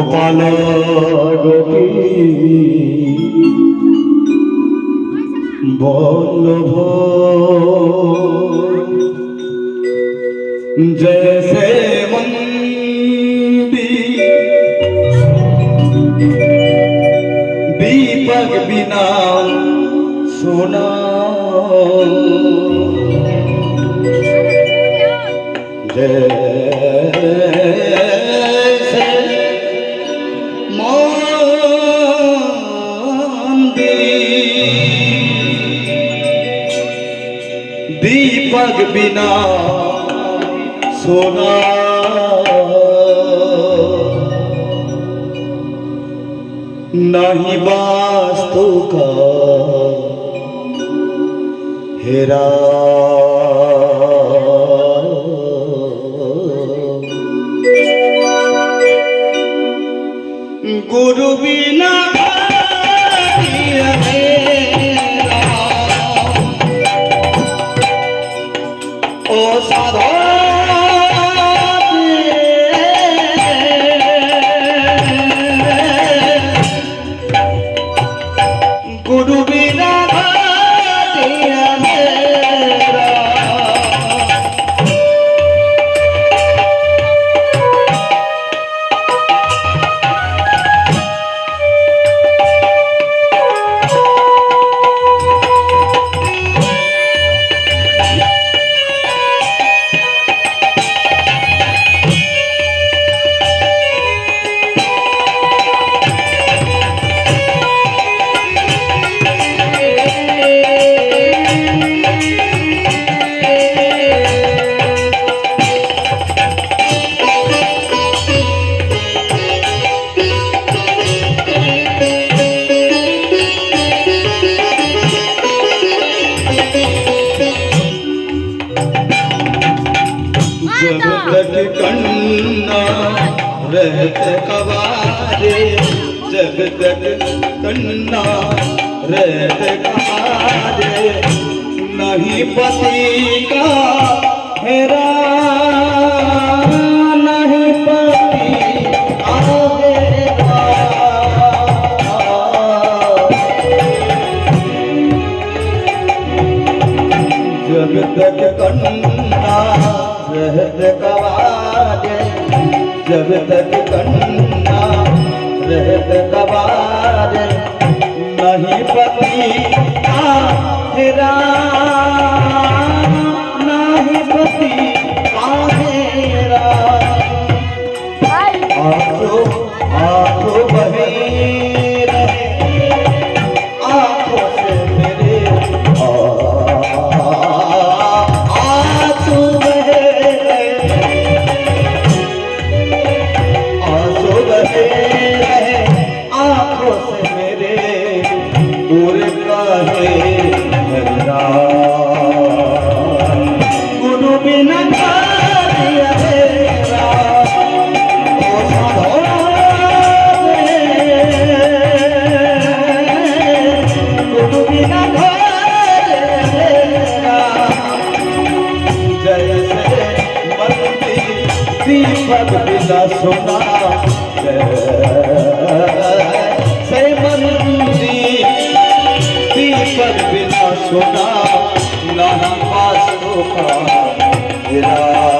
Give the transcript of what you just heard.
গোপাল গোপী বল্লভ जैसे दीपक बिना सोना जैसे दीपक बिना सोना नहीं वास्तु का हेरा गुरु बिना ओ साधो गुरु बिना जब तक कन्ना रहते कवारे जब तक कन्ना रहते कवारे नहीं पति का हेरा नहीं पति आवेगा जब तक कन्ना रहत कवारे जब तक कन्ना रहत कवारे नहीं पति आखिरा नहीं पति आखिरा आंखों बहे रहे आंखों से मेरे गुरु बिना गुरु बिना जैसे दीपक बिना सोना से दीपक बिना सोना नहीं वास्तु का हेरा।